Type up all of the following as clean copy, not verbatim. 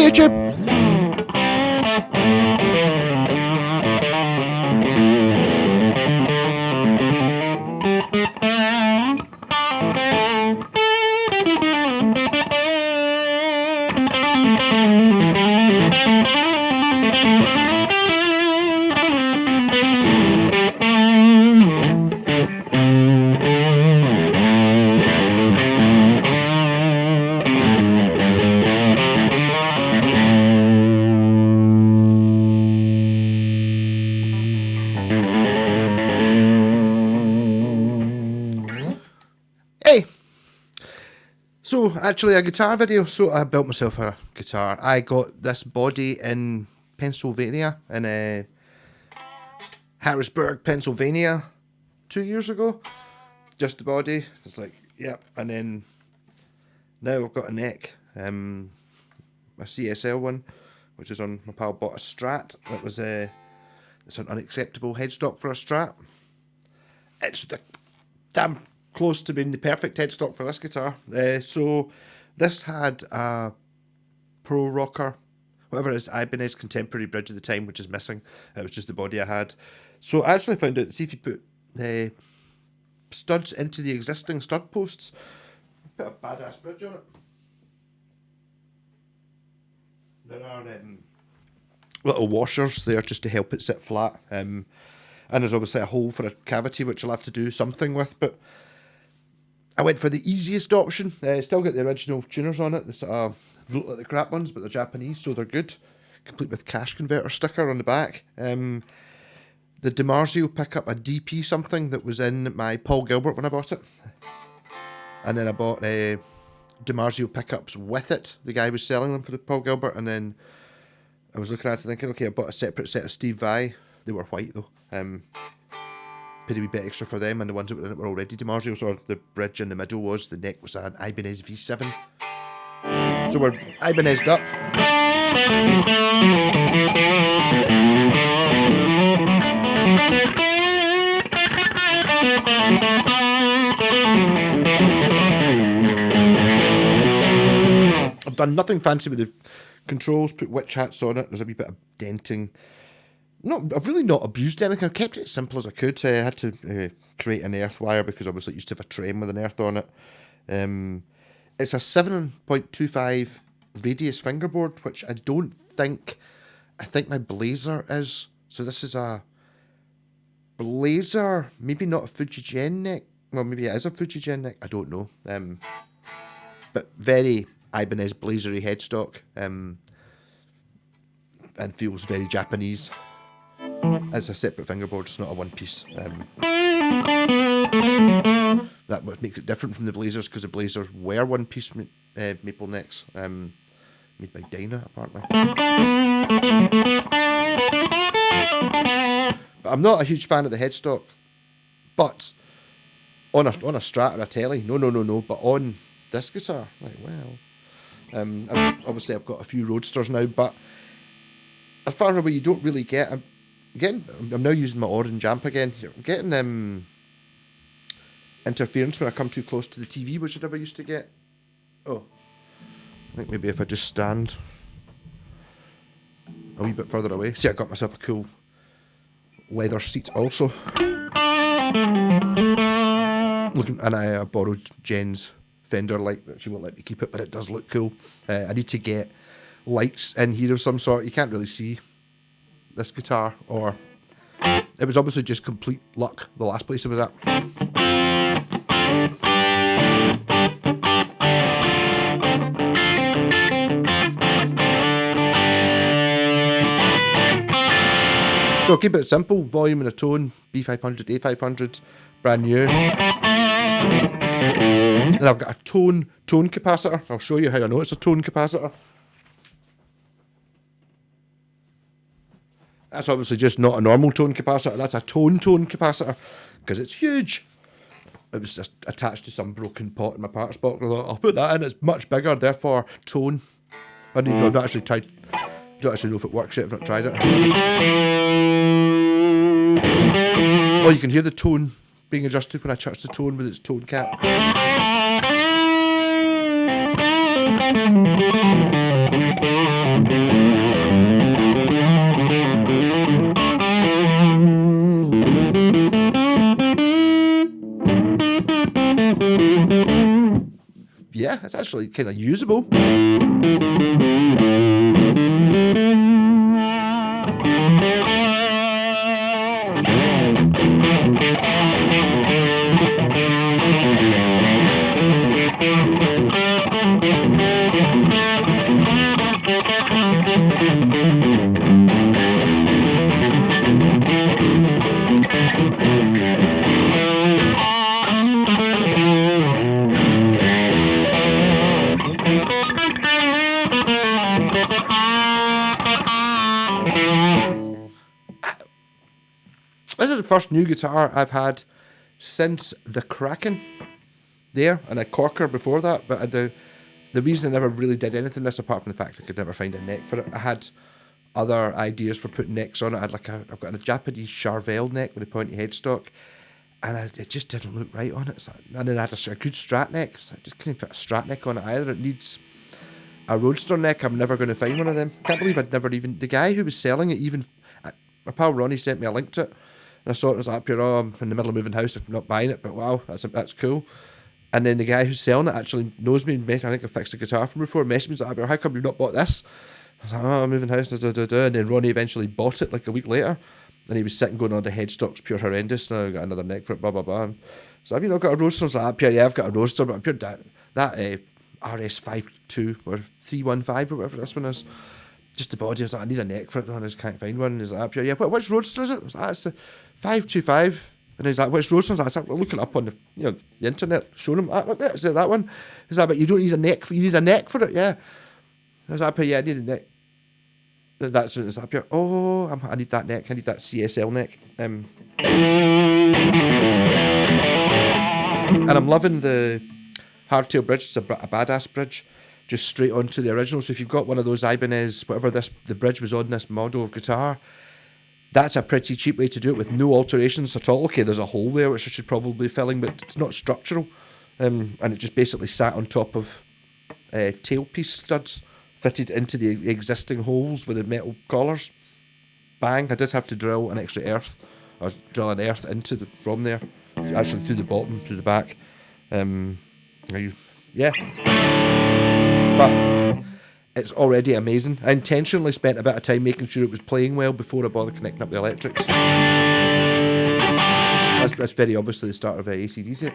Bye, YouTube! Hey! So, actually a guitar video. So I built myself a guitar. I got this body in Pennsylvania, in Harrisburg, Pennsylvania, 2 years ago. Just the body. It's like, yep. And then now I've got a neck. A CSL one, which is on, my pal bought a Strat. That was it's an unacceptable headstock for a Strat. It's the damn close to being the perfect headstock for this guitar. So this had a Pro Rocker, whatever it is, Ibanez contemporary bridge at the time, which is missing. It was just the body I had. So I actually found out, see if you put studs into the existing stud posts, put a badass bridge on it. There are little washers there just to help it sit flat. And there's obviously a hole for a cavity, which I'll have to do something with, but I went for the easiest option. Still got the original tuners on it. They sort of look like the crap ones, but they're Japanese, so they're good. Complete with cash converter sticker on the back. The Dimarzio pickup, a DP something that was in my Paul Gilbert when I bought it. And then I bought Dimarzio pickups with it. The guy was selling them for the Paul Gilbert, and then I was looking at it thinking, okay, I bought a separate set of Steve Vai. They were white though. Paid a wee bit extra for them, and the ones that were in it were already Dimarzio, so the bridge in the middle was, the neck was an Ibanez V7. So we're Ibanezed up. I've done nothing fancy with the controls, put witch hats on it, there's a wee bit of denting. I've really not abused anything. I've kept it as simple as I could. I had to create an earth wire because obviously it used to have a trem with an earth on it. It's a 7.25 radius fingerboard, which I think my Blazer is. So this is a Blazer, maybe not a Fujigen neck. Well, maybe it is a Fujigen neck. I don't know. But very Ibanez Blazery headstock. And feels very Japanese. It's a separate fingerboard, it's not a one piece. That what makes it different from the Blazers, because the Blazers were one piece maple necks, made by Dyna apparently. But I'm not a huge fan of the headstock. But on a Strat or a Telly, no. But on this guitar, like well, obviously I've got a few Roadsters now, but as far away you don't really get. I'm now using my orange amp again. I'm getting interference when I come too close to the TV, which I never used to get. Oh, I think maybe if I just stand a wee bit further away. See, I got myself a cool leather seat also. And I borrowed Jen's Fender light, but she won't let me keep it, but it does look cool. I need to get lights in here of some sort. You can't really see this guitar, or it was obviously just complete luck the last place it was at. So keep it simple, volume and a tone, B500, A500, brand new. Then I've got a tone capacitor. I'll show you how I know it's a tone capacitor. That's obviously just not a normal tone capacitor, that's a tone capacitor, because it's huge. It was just attached to some broken pot in my parts box. I thought, I'll put that in, it's much bigger, therefore tone. I don't even know, I've not actually tried, don't actually know if it works yet, I've not tried it. Oh, you can hear the tone being adjusted when I touch the tone with its tone cap. yeah, it's actually kind of usable. This is the first new guitar I've had since the Kraken there, and a corker before that, but the reason I never really did anything this, apart from the fact I could never find a neck for it, I had other ideas for putting necks on it. I've got a Japanese Charvel neck with a pointy headstock, and it just didn't look right on it. And then I had a good strat neck, so I just couldn't put a strat neck on it either. It needs a Roadstar neck. I'm never going to find one of them. Can't believe I'd never even... The guy who was selling it, even... My pal Ronnie sent me a link to it, and I saw it, and I was like, I'm in the middle of moving house, I'm not buying it, but wow, that's cool. And then the guy who's selling it actually knows me, and I think I fixed a guitar from before, messaged me, like, how come you've not bought this? I was like, I'm moving house, and then Ronnie eventually bought it like a week later, and he was sitting going, the headstock's pure horrendous, now I've got another neck for it, blah, blah, blah. And so have you not got a Roadstar? I was like, yeah, I've got a Roadstar, but I'm pure that RS315 or 315 or whatever this one is, just the body. I was like, I need a neck for it though, and I just can't find one. And he's like, yeah, which Roadstar is it? I was like, it's the 525. And he's like, which Roadstar? I was like, looking up on the internet, showing him, look there, is it that one? He's like, but you don't need a neck, you need a neck for it, yeah. I was like, yeah, I need a neck. That's when it's up here. Oh, I need that neck. I need that CSL neck. And I'm loving the hardtail bridge. It's a badass bridge, just straight onto the original. So if you've got one of those Ibanez, whatever the bridge was on this model of guitar, that's a pretty cheap way to do it with no alterations at all. Okay, there's a hole there which I should probably be filling, but it's not structural. And it just basically sat on top of tailpiece studs fitted into the existing holes with the metal collars. Bang! I did have to drill an extra earth, or drill an earth into from there, actually through the bottom, through the back. Yeah. But it's already amazing. I intentionally spent a bit of time making sure it was playing well before I bothered connecting up the electrics. That's very obviously the start of AC/DC.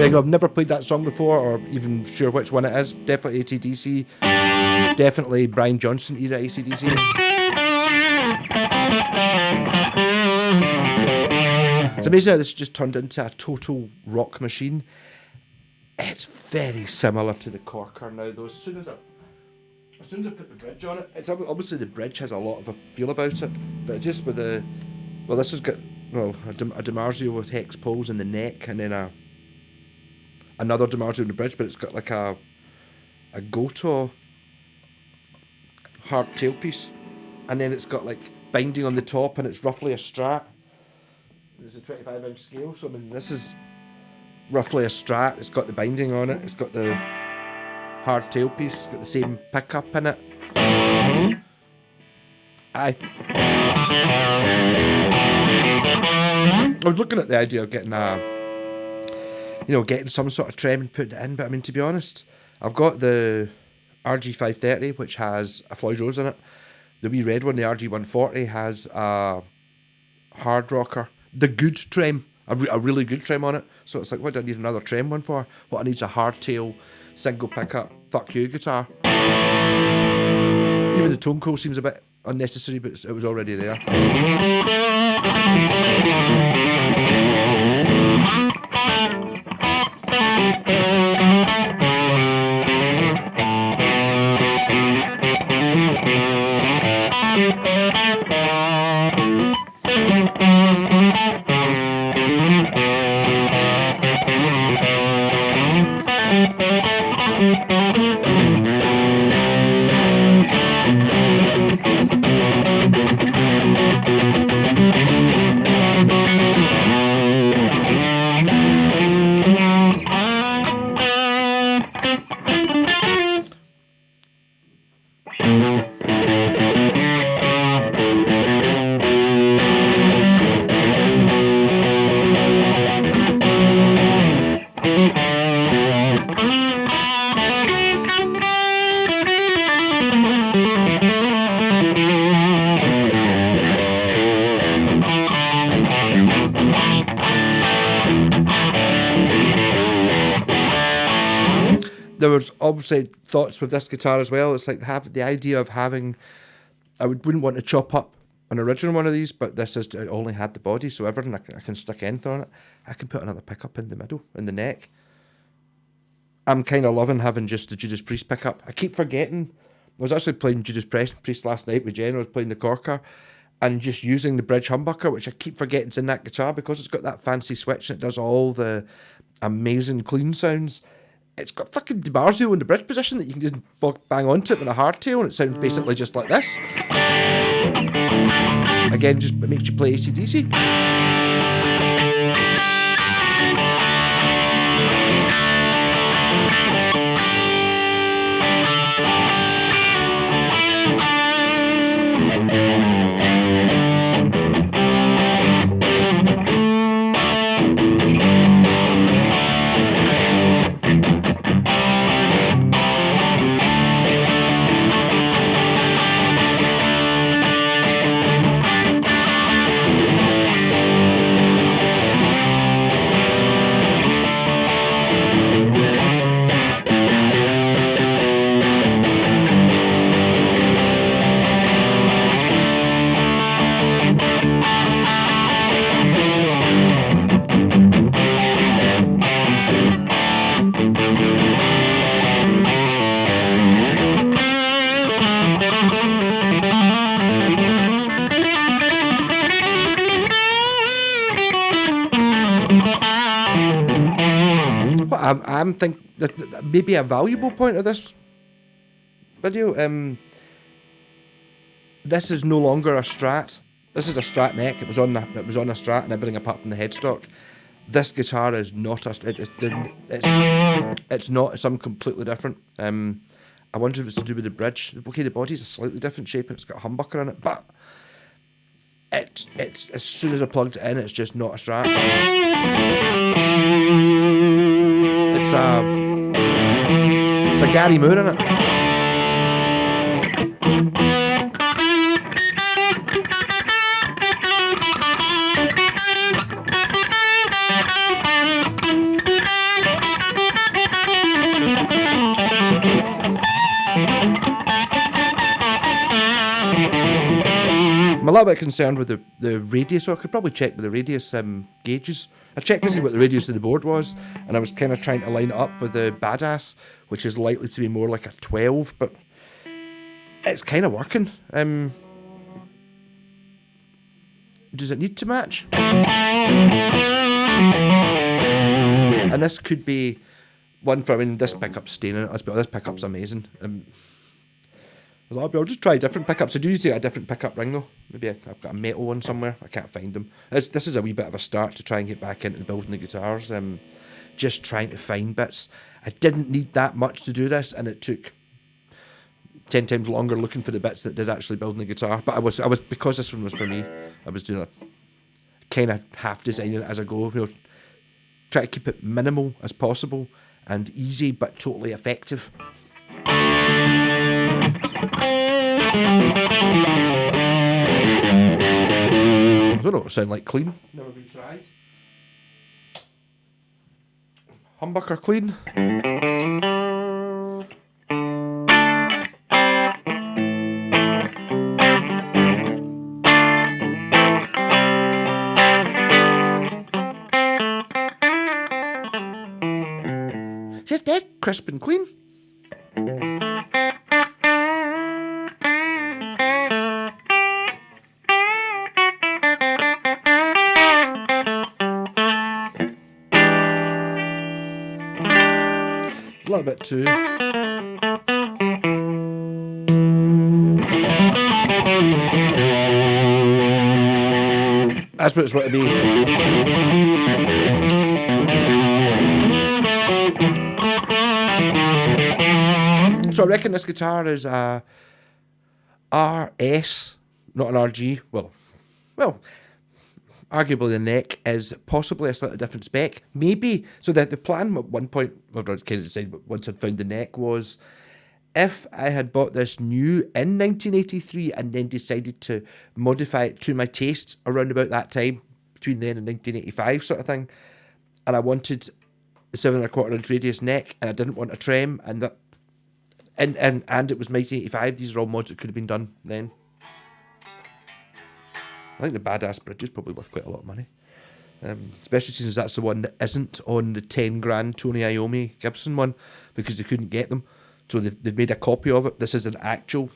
I've never played that song before, or even sure which one it is. Definitely AC/DC. Definitely Brian Johnson era AC/DC. It's amazing how this just turned into a total rock machine. It's very similar to the corker now, though. As soon as I put the bridge on it, it's obviously the bridge has a lot of a feel about it, but just with the... Well, this has got a dimarzio with hex poles in the neck, and then another dimarzio in the bridge, but it's got like a Goto hard tailpiece, and then it's got like binding on the top, and it's roughly a strat. It's a 25-inch scale, so I mean this is roughly a strat. It's got the binding on it, it's got the hard tailpiece, it's got the same pickup in it. Aye. I was looking at the idea of getting getting some sort of trem and putting it in, but I mean, to be honest, I've got the RG530, which has a Floyd Rose in it. The wee red one, the RG140, has a hard rocker, the good trem, a really good trem on it. So it's like, what do I need another trem one for? What I need is a hardtail, single pickup, fuck you guitar. Even the tone coil seems a bit unnecessary, but it was already there. there was obviously thoughts with this guitar as well. It's like the idea of having, wouldn't want to chop up an original one of these, but this is, it only had the body, so everything I can stick anything on it. I can put another pickup in the middle, in the neck. I'm kind of loving having just the Judas Priest pickup. I keep forgetting. I was actually playing Judas Priest last night with Jen. I was playing the corker and just using the bridge humbucker, which I keep forgetting is in that guitar because it's got that fancy switch and it does all the amazing clean sounds. It's got fucking dimarzio in the bridge position that you can just bang onto it with a hardtail, and it sounds basically just like this. Again, just it makes you play AC/DC. I'm thinking that maybe a valuable point of this video. This is no longer a strat. This is a strat neck. It was on a strat and everything apart from the headstock. This guitar is not a. It's not. It's something completely different. I wonder if it's to do with the bridge. Okay, the body's a slightly different shape and it's got a humbucker in it, but it's as soon as I plugged it in, it's just not a strat. It's a Gary Moore in it. I'm a little bit concerned with the radius, so I could probably check with the radius gauges. I checked to see what the radius of the board was, and I was kind of trying to line it up with the Badass, which is likely to be more like a 12, but it's kind of working. Does it need to match? And this could be one for, I mean, this pickup's staying in it, but this pickup's amazing. I'll just try different pickups. I do usually get a different pickup ring though. Maybe I've got a metal one somewhere. I can't find them. This is a wee bit of a start to try and get back into building the guitars. Just trying to find bits. I didn't need that much to do this, and it took 10 times longer looking for the bits that did actually build the guitar. But I was because this one was for me, I was doing a kind of half designing it as I go. You know, try to keep it minimal as possible and easy, but totally effective. I don't know what it sound like clean. Never been tried. Humbucker clean. Just dead crisp and clean. A little bit too. That's what it's going to be. So I reckon this guitar is a RS, not an RG. Well, arguably the neck is possibly a slightly different spec. Maybe. So the plan at one point, or I kind of decided once I'd found the neck, was if I had bought this new in 1983 and then decided to modify it to my tastes around about that time, between then and 1985 sort of thing, and I wanted 7¼ radius neck, and I didn't want a trem, and that, and it was Mighty 85. These are all mods that could have been done then. I think the Badass Bridge is probably worth quite a lot of money. Especially since that's the one that isn't on the 10 grand Tony Iommi Gibson one, because they couldn't get them. So they've made a copy of it. This is an actual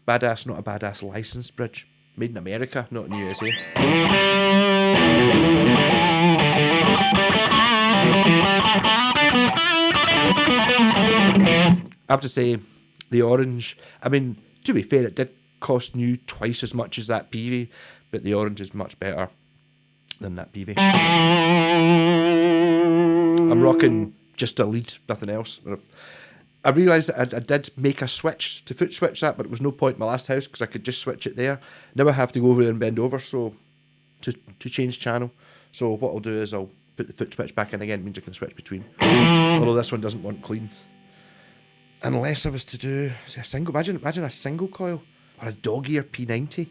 Badass, not a Badass licensed bridge. Made in America, not in the USA. I have to say, the orange, I mean, to be fair, it did cost new twice as much as that PV, but the orange is much better than that PV. I'm rocking just a lead, nothing else. I realised that I did make a switch to foot switch that, but it was no point in my last house because I could just switch it there. Now I have to go over there and bend over so to change channel. So what I'll do is I'll put the foot switch back in again. It means I can switch between. Although this one doesn't want clean. Unless I was to do a single, imagine a single coil or a dog ear P90.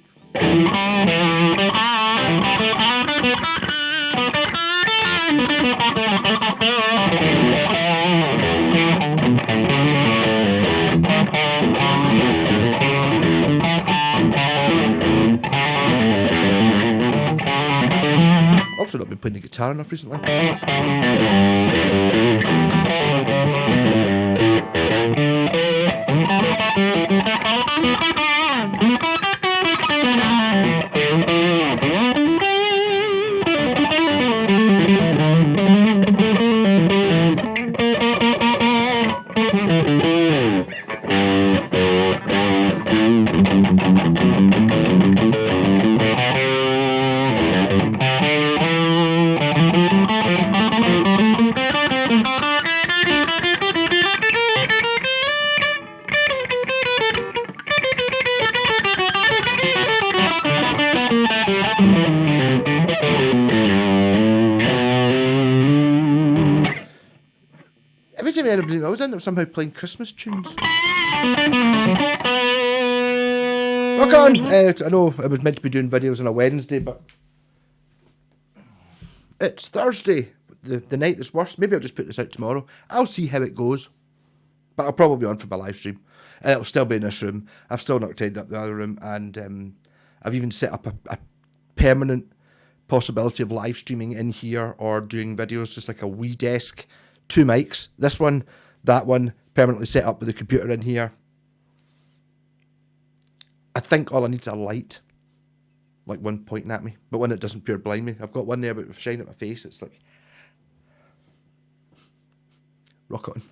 I've also not been playing the guitar enough recently. Every time I always end up somehow playing Christmas tunes. Rock on! I know I was meant to be doing videos on a Wednesday, but it's Thursday, the night that's worse. Maybe I'll just put this out tomorrow. I'll see how it goes. But I'll probably be on for my live stream. And it'll still be in this room. I've still not tidied up the other room, and I've even set up a permanent possibility of live streaming in here or doing videos, just like a wee desk. 2 mics, this one, that one, permanently set up with the computer in here. I think all I need is a light, like one pointing at me, but one that doesn't pure blind me. I've got one there, but if I shine at my face, it's like, rock on.